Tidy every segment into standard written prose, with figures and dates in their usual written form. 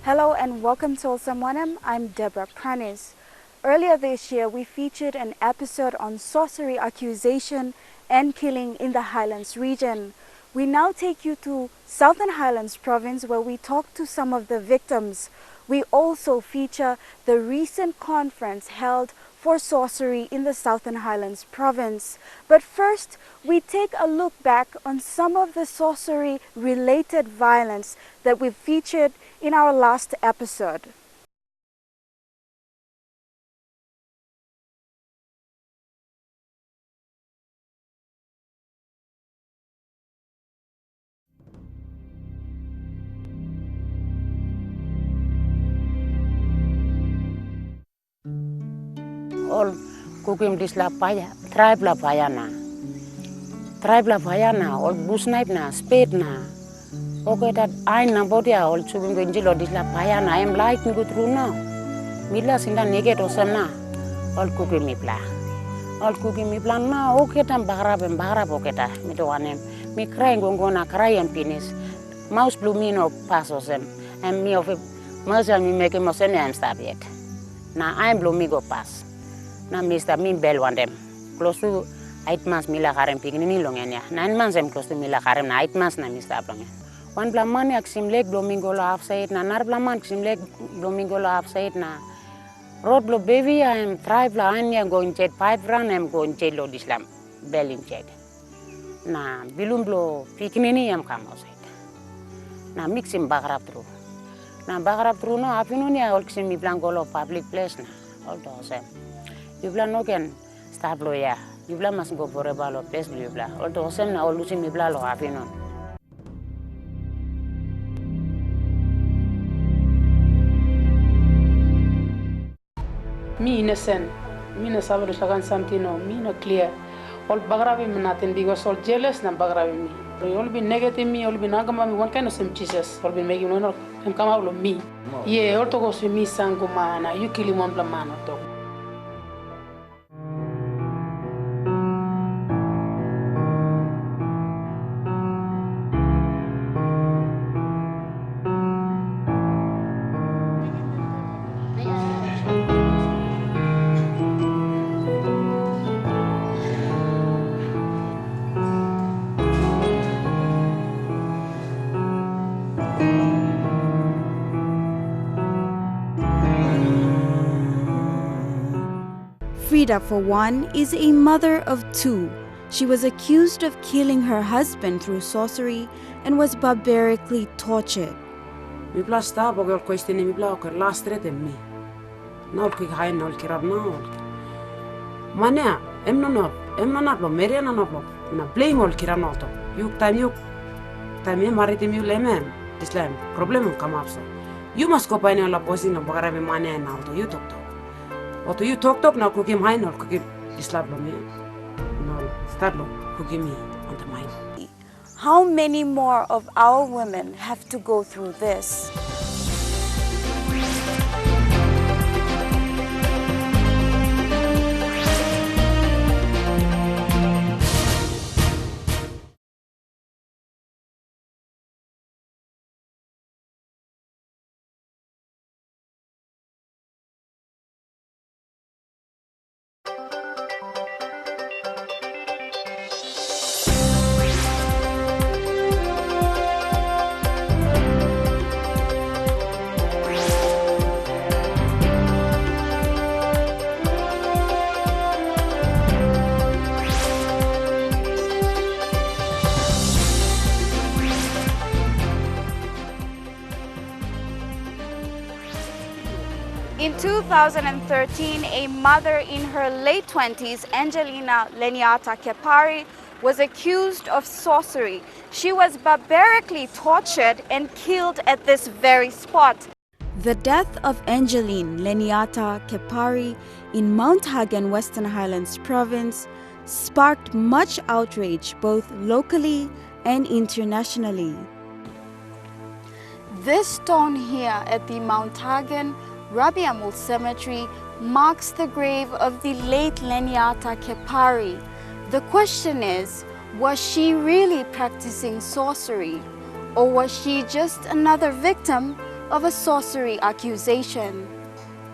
Hello and welcome to Olsem Wanem. I'm Deborah Pranis. Earlier this year, we featured an episode on sorcery, accusation, and killing in the Highlands region. We now take you to Southern Highlands Province, where we talk to some of the victims. We also feature the recent conference held for sorcery in the Southern Highlands Province. But first, we take a look back on some of the sorcery-related violence that we featured in our last episode. All kukim dis la paya, tribe la payana. Tribe la payana, all bush knife na, spade na. Okay, that I na bodia all chubim genjilo dis la payana. I'm like me go through now. Mila sinda nege osem na. All kukim mi pla. All kukim mi plan na. Okay, tam bagrab okay ta. Mi to Wanem. Mi cry ngongona cry and finish. Mouse blue me no pass osem. And me of it. Most of me make him osem I'm stop yet. Na I'm blue me go pass. Na Mr. Min bel Wanem. Close to 8 months mila karem pigini longenya. 9 months I'm close to mila karem na 8 months na Mr. Blongen. One blaman yaksim leg blomingola offside na nar blaman yaksim leg blomingola offside na. Road blo baby I'm tribe la anya going jet 5 run I'm going jet lo dislam bel in jet. Na bilum blo pigini am come outside. Na mix him bagrap through. Na bagrap through no afternoon ya all ksim mi blangolo public place na all Olsem. Yubla no can start lawyer. Yubla must go for a ball of place, Yubla. Although Olsem na all losing me bla lo afternoon. Me innocent, me na sabro sagan santino, me no clear. All bagravi me nothing because all jealous na bagravi me. All be negative me, all be nagama me one kind of some Jesus. All be making no and come out of me. Yeah, all to go to me sangumana, you kill him one blamano to. Frida, for one, is a mother of 2. She was accused of killing her husband through sorcery and was barbarically tortured. Mi plas ta bogol questione mi bla ok last rete mi. No ki hay no kirab no. Mania em no lo mere no na blame ol kirab no to. Yuk time marite mi leme islam problem come up so. You must go paine la posino bogara be mania na to you talk. Oto you talk na kukim hay no kukim islam lo mi. No start lo kukim mi on the mind. How many more of our women have to go through this? In 2013, a mother in her late 20s, Angelina Leniata Kepari, was accused of sorcery. She was barbarically tortured and killed at this very spot. The death of Angeline Leniata Kepari in Mount Hagen, Western Highlands Province, sparked much outrage both locally and internationally. This stone here at the Mount Hagen Rabbi Amul Cemetery marks the grave of the late Leniata Kepari. The question is, was she really practicing sorcery? Or was she just another victim of a sorcery accusation.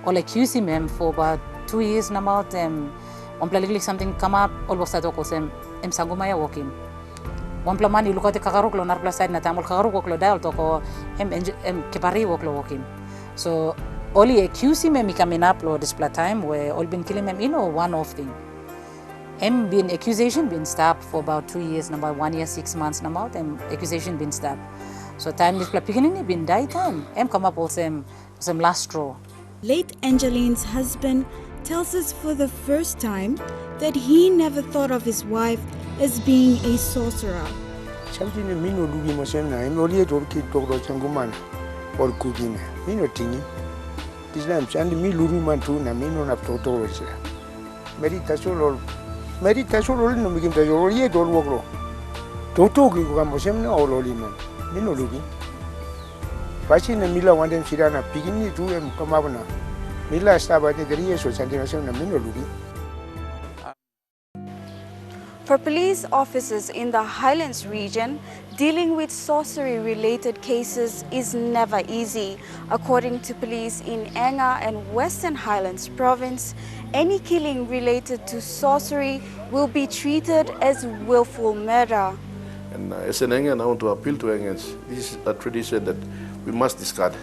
All accuse him for about 2 years now about on plaliklik something come up all was that okosem sangumaya walking. One plamani look at the kakaruk lo narpla side na tamol kakaruk lo dial toko kepari walking. So only accuse him coming up lo display time where all been killing him one off thing. Been accusation been stopped for about 2 years, about 1 year, 6 months now about accusation been stopped. So time display beginning been die time. Come up also some last straw. Late Angeline's husband tells us for the first time that he never thought of his wife as being a sorcerer. Something in Mino Lugi Mosena, and only a dorky dog or Changuman or cooking. Mino Tini. This lamps and me Luruman too, Namino of Toto. Meditation no begin to your yet or walk. Toto Gamosem or Loliman. Mino Lugi. Passing a Mila one and Sirana, picking it to him come up now. Mila started the years or something and Mino Lugi. For police officers in the Highlands region, dealing with sorcery-related cases is never easy. According to police in Anga and Western Highlands Province, any killing related to sorcery will be treated as willful murder. And as an Angan, I want to appeal to Angans. This is a tradition that we must discard.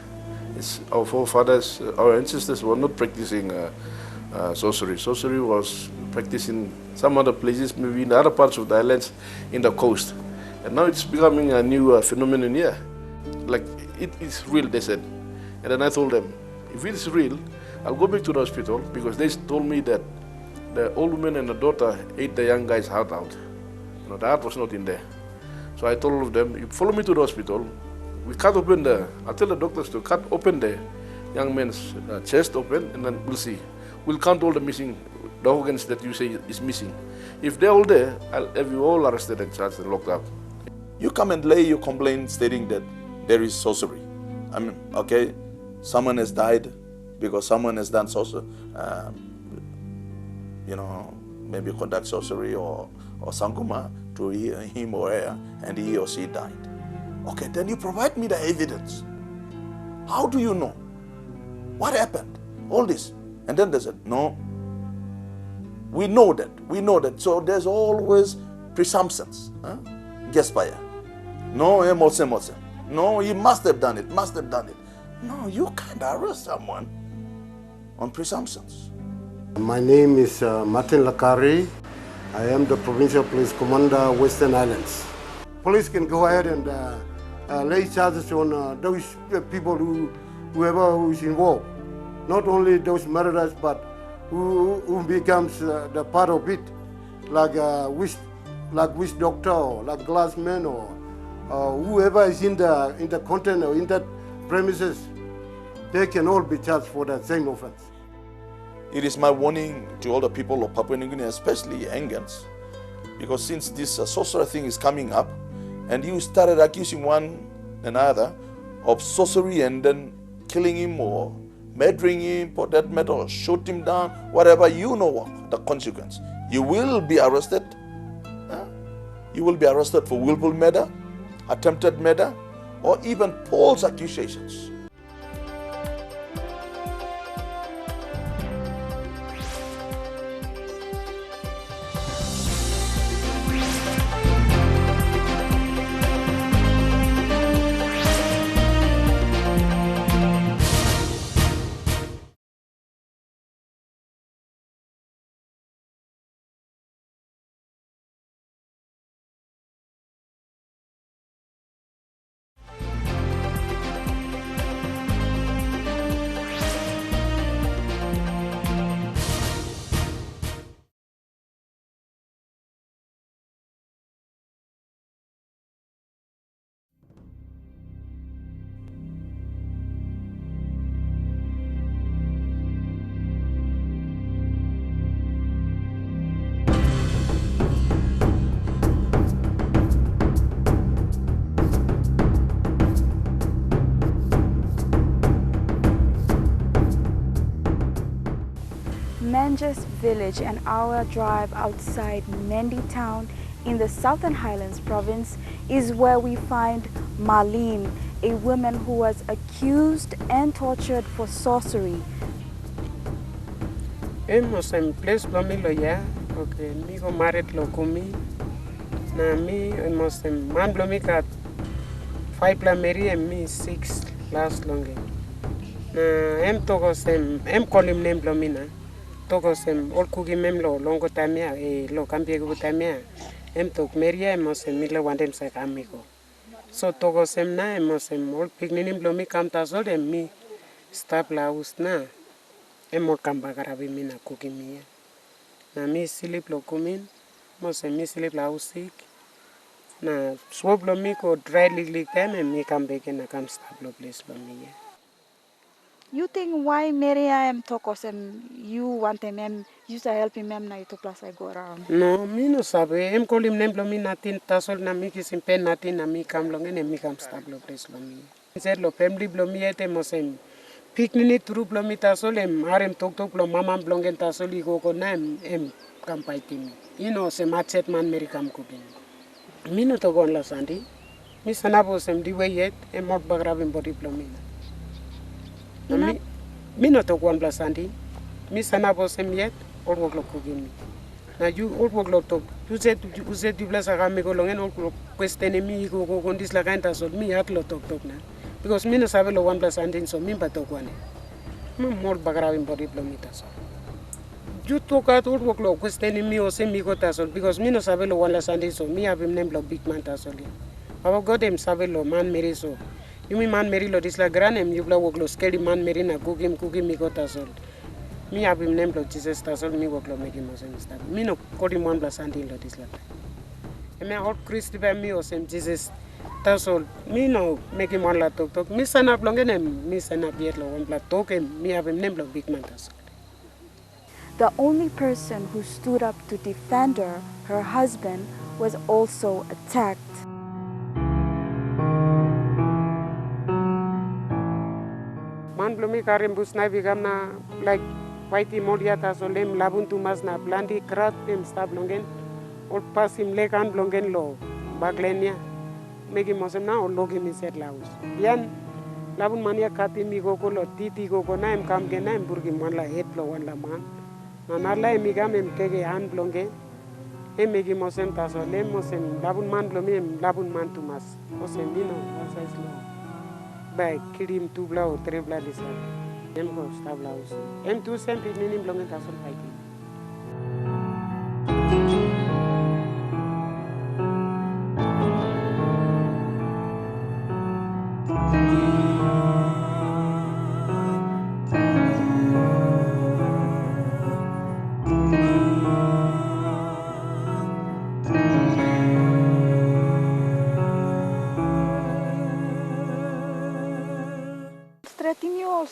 It's our forefathers, our ancestors were not practicing sorcery. Sorcery was practiced in some other places, maybe in other parts of the islands, in the coast. And now it's becoming a new phenomenon here. Like, it is real, they said. And then I told them, if it's real, I'll go back to the hospital, because they told me that the old woman and the daughter ate the young guy's heart out. The heart was not in there. So I told all of them, you follow me to the hospital, we cut open I'll tell the doctors to cut open the young man's chest open, and then we'll see. We'll count all the missing, the organs that you say is missing. If they're all there, I'll have you all arrested and charged and locked up. You come and lay your complaint stating that there is sorcery. I mean, okay, someone has died because someone has done sorcery, maybe conduct sorcery or sanguma to him or her, and he or she died. Okay, then you provide me the evidence. How do you know? What happened? All this. And then they said, no, we know that. So there's always presumptions. Guess by no, Olsem. No, he must have done it. No, you can't arrest someone on presumptions. My name is Martin Lakari. I am the Provincial Police Commander, Western Highlands. Police can go ahead and lay charges on those people whoever is involved. Not only those murderers, but who becomes the part of it, like witch doctor or like glassman or whoever is in the content or in that premises, they can all be charged for that same offense. It is my warning to all the people of Papua New Guinea, especially Angans, because since this sorcerer thing is coming up, and you started accusing one another of sorcery and then killing him or murdering him for that matter, or shoot him down, whatever, you know the consequence. You will be arrested. You will be arrested for willful murder, attempted murder, or even false accusations. Manjas village, an hour drive outside Mendi town, in the Southern Highlands Province is where we find Marlene, a woman who was accused and tortured for sorcery. Em place blomi lo ya, okay, mi go married lo kumi. Na mi man blomi ka 5 la meri and me 6 last longe. Na em togosem em kolim nem blomi na. Togosem ol kugi mem lo longo tamia e lo cambie go tamia. Em tok meria emosem mi lo wandem sa amigo. So togosem na emosem ol pigninim blomi kam tasol em mi stap la usna. Em ol kamba garabi mi na kugi mi. Na mi silip lo kumin, mosem mi silip la usik. Na swob lo mi ko dry lig time em mi kam beke na kam stap lo place lo mi. You think why Maria em tokosem you want them you to help him na ito plus I go around. No, mi no sabe. Em kolim nem lo mi natin tasol na mi kisim pen natin na mi kam longen em mi kam stap lo place lo mi. Ser lo family lo mi ete mosem piknini turu lo mi tasol em harem tok lo mama blongen tasol igo ko na em kam paitimi. Ino se machet man meri kam kubin. Mi no to gon la sandi. Mi sanabo sem di weyet em mot bagravim body lo mi. Mi no to gon la sandi. Mi sanabo sem yet or wog lo kubin. Na you old work lot of you said you bless a amigo long and all question me go on this la canta so me at lot of na because me no sabe lo one plus and so me but one more background in body plomitas you talk at old work lo question me o se me go tasol because me no sabe lo one plus and so me have him name lo big man tasol our god him sabe lo man meri so you me man meri lo this la gran em you work lo scary man meri na cooking me go tasol mi abim nem lo Jesus tasol mi work lo make him osem stab mi no kodi mon bla sandi lo dis la e me hot Christ be mi osem Jesus tasol mi no make him on la tok mi sana blongen mi sana biet lo on bla tok mi abim nem lo big man tasol. The only person who stood up to defend her husband, was also attacked. Man blomi karim busnai bigam na like whitey modia tasolem labun tumas na blandi krat em stab longen ol pasim lekan blongen lo baglenia megi mosem na ol logi mi set laus bian labun mania kati mi go lo titi go na em kam gena em burgi man la het lo wan la man na nala em gam em kege han blongen em megi mosem tasolem mosem labun man blomi em labun man tumas mosem dino asais lo by kirim tu bla o tre bla lisa em go sta bla us em tu sempre nini blongen tasol paiti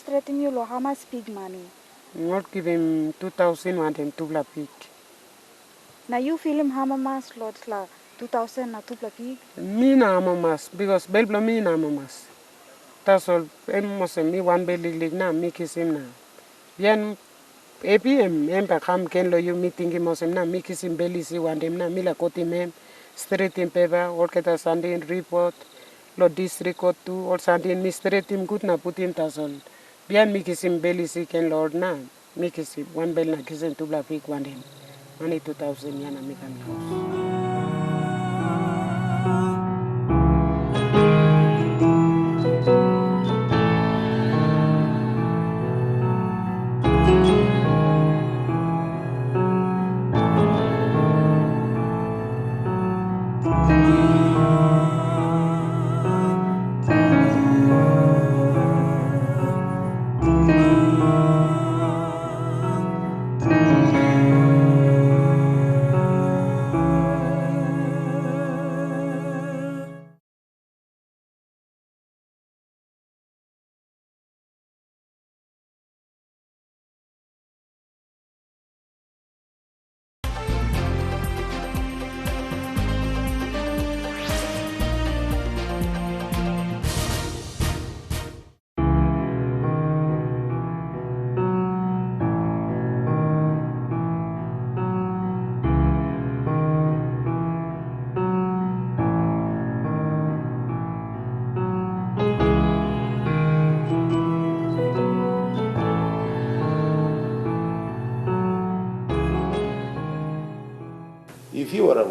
Stretimio lo how much big money? not give him 2000 want him tu bla pik Now you feel him how much lot la 2000 na tupla pig? mi na mamas because bel bla mi na mamas tasol em mosem mi wan bel lig na mi kisim na bien epi em pa kam ken lo you meeting mosem na mi kisim beli si wan dem na mi la koti mem straight in paper or keta sandin report lo district court tu or sandin mi straight tim gut na putin tasol bien mi kisim beli si ken lord na mi kisim wan bel na kisim tu bla pik wan dem money 2000 yana mi kan house.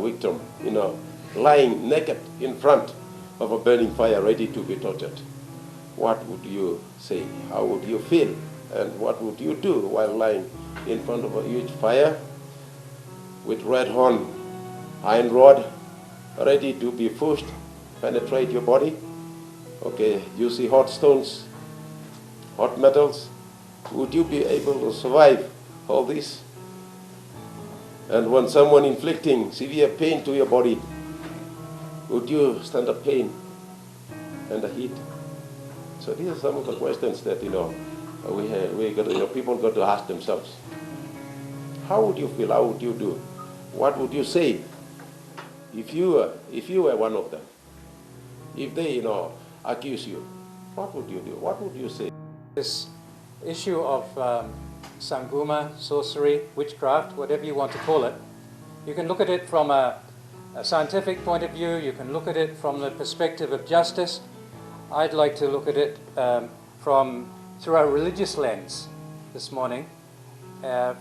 victim, lying naked in front of a burning fire ready to be tortured. What would you say? How would you feel? And what would you do while lying in front of a huge fire with red hot iron rod ready to be pushed, penetrate your body? Okay, you see hot stones, hot metals. Would you be able to survive all this? And when someone inflicting severe pain to your body, would you stand the pain and the heat? So these are some of the questions that people got to ask themselves. How would you feel? How would you do? What would you say if you were one of them? If they accuse you, what would you do? What would you say? This issue of sanguma, sorcery, witchcraft, whatever you want to call it, you can look at it from a scientific point of view, you can look at it from the perspective of justice. I'd like to look at it through a religious lens this morning,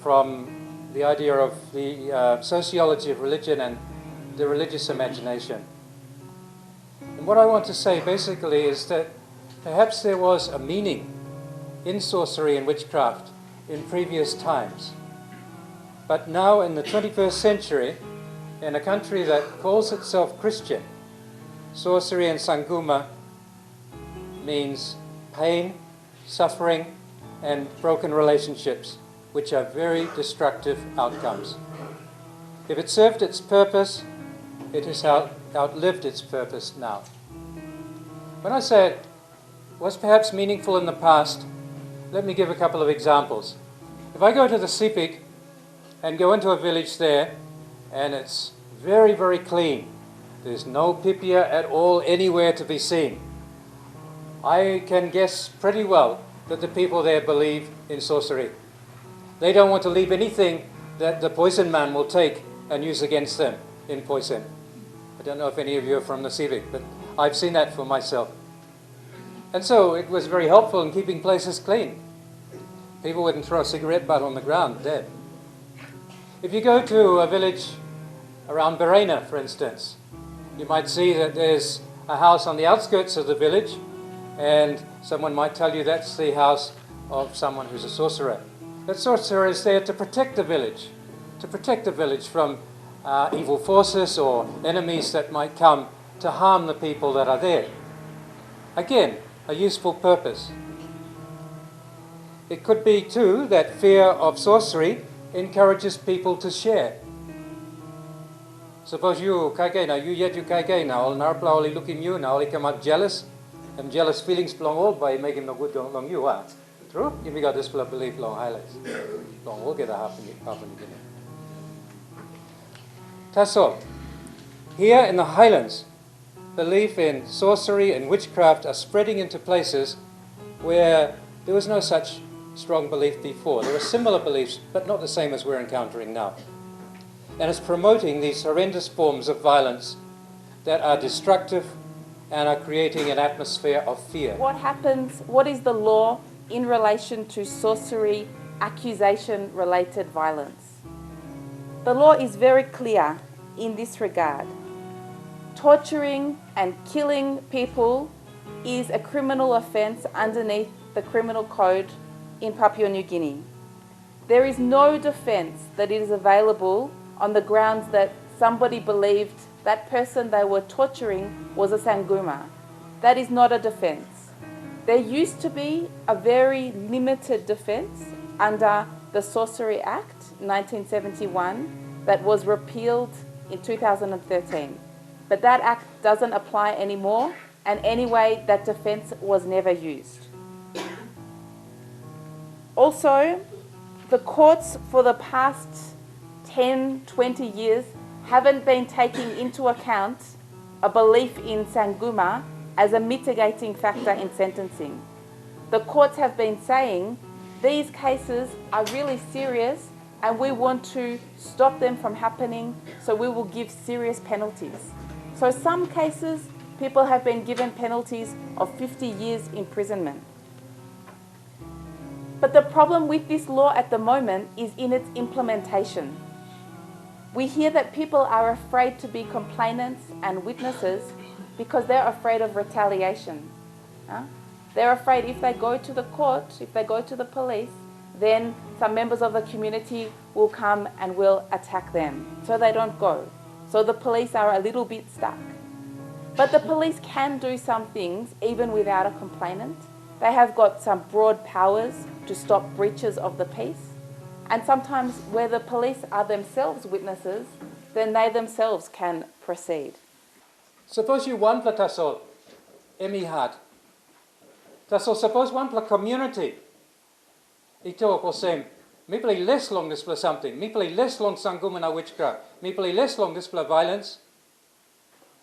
from the idea of the sociology of religion and the religious imagination. And what I want to say basically is that perhaps there was a meaning in sorcery and witchcraft in previous times. But now in the 21st century, in a country that calls itself Christian, sorcery and sanguma means pain, suffering, and broken relationships, which are very destructive outcomes. If it served its purpose, it has outlived its purpose now. When I say it was perhaps meaningful in the past, let me give a couple of examples. If I go to the Sepik and go into a village there, and it's very, very clean, there's no pipia at all anywhere to be seen, I can guess pretty well that the people there believe in sorcery. They don't want to leave anything that the poison man will take and use against them in poison. I don't know if any of you are from the Sepik, but I've seen that for myself. And so it was very helpful in keeping places clean. People wouldn't throw a cigarette butt on the ground dead. If you go to a village around Berena, for instance, you might see that there's a house on the outskirts of the village, and someone might tell you that's the house of someone who's a sorcerer. That sorcerer is there to protect the village from evil forces or enemies that might come to harm the people that are there. Again, a useful purpose. It could be too that fear of sorcery encourages people to share. Suppose you kaikei na all narpla oli looking you now, come up jealous, and jealous feelings belong all by making no good long you are. True? If we got this belief long Highlands. Long we'll get a half a guinea. Tasso, here in the Highlands, belief in sorcery and witchcraft are spreading into places where there was no such strong belief before. There were similar beliefs, but not the same as we're encountering now. And it's promoting these horrendous forms of violence that are destructive and are creating an atmosphere of fear. What happens, what is the law in relation to sorcery, accusation-related violence? The law is very clear in this regard. Torturing and killing people is a criminal offence underneath the criminal code in Papua New Guinea. There is no defence that is available on the grounds that somebody believed that person they were torturing was a sanguma. That is not a defence. There used to be a very limited defence under the Sorcery Act 1971 that was repealed in 2013. But that act doesn't apply anymore, and anyway, that defence was never used. Also, the courts for the past 10, 20 years haven't been taking into account a belief in sanguma as a mitigating factor in sentencing. The courts have been saying these cases are really serious and we want to stop them from happening, so we will give serious penalties. So some cases, people have been given penalties of 50 years imprisonment. But the problem with this law at the moment is in its implementation. We hear that people are afraid to be complainants and witnesses because they're afraid of retaliation. They're afraid if they go to the court, if they go to the police, then some members of the community will come and will attack them. So they don't go. So the police are a little bit stuck. But the police can do some things even without a complainant. They have got some broad powers to stop breaches of the peace. And sometimes where the police are themselves witnesses, then they themselves can proceed. Suppose you want la tasol, emi hat. Tasol suppose one pla community. Ito ko sem. Me play less long this pla something. Me play less long sangumana witchcraft. Me play less long this pla violence.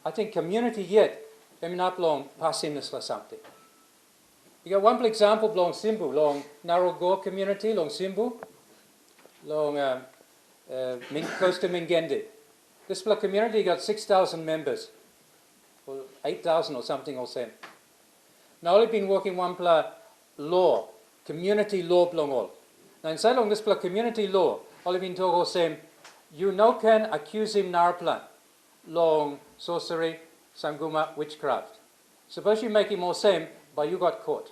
I think community yet. Emi not long passing this pla something. You got one example long Simbu, long Narrow community, long Simbu, long close to Mingende. This community got 6,000 members, or 8,000 or something or same. Now I've been working one law, community law belong all. Now inside long this community law, I've been talking all same. You now can accuse him narplan, long sorcery, sanguma, witchcraft. Suppose you make him all same, but you got caught.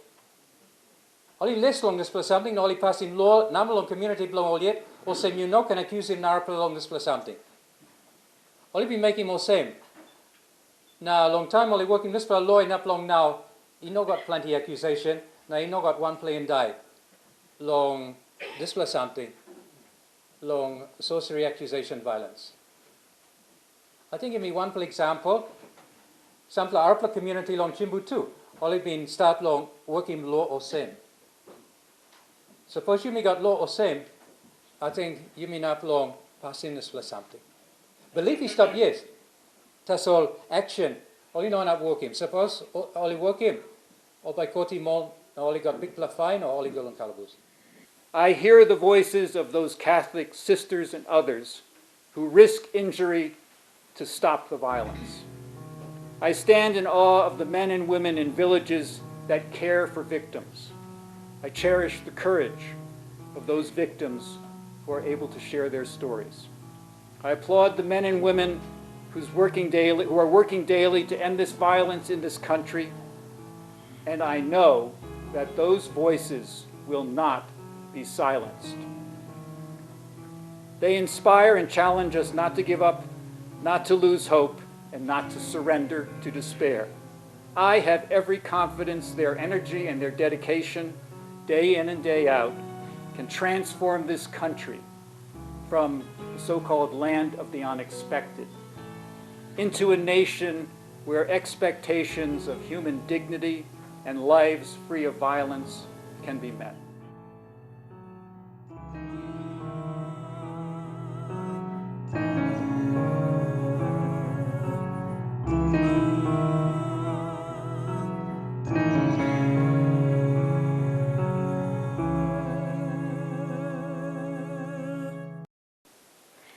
Only less long this plus something, only passing law, number long community belong all yet, or same you know can accuse him narplan long this plus something. Only be making more same. Now long time only working this for a law enough long now, he no got plenty accusation, now he no got one play and die. Long this plus something. Long sorcery, accusation, violence. I think give me one example. Sample Arpla community long Chimbu too. Only been start long working law or same. Suppose you may got law or same, I think you may not long passing this plus something. Believe he stop yes. That's all action. Only no not work him. Suppose only work him. Or by court him all, only got big plus fine or only go on calabooze. I hear the voices of those Catholic sisters and others who risk injury to stop the violence. I stand in awe of the men and women in villages that care for victims. I cherish the courage of those victims who are able to share their stories. I applaud the men and women who are working daily to end this violence in this country, and I know that those voices will not be silenced. They inspire and challenge us not to give up, not to lose hope, and not to surrender to despair. I have every confidence their energy and their dedication, day in and day out, can transform this country from the so-called land of the unexpected into a nation where expectations of human dignity and lives free of violence can be met.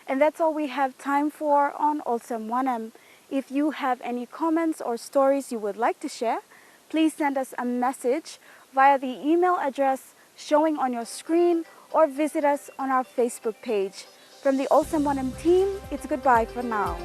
And that's all we have time for on Olsem Wanem. If you have any comments or stories you would like to share, please send us a message via the email address showing on your screen or visit us on our Facebook page. From the Olsem Wanem team, it's goodbye for now.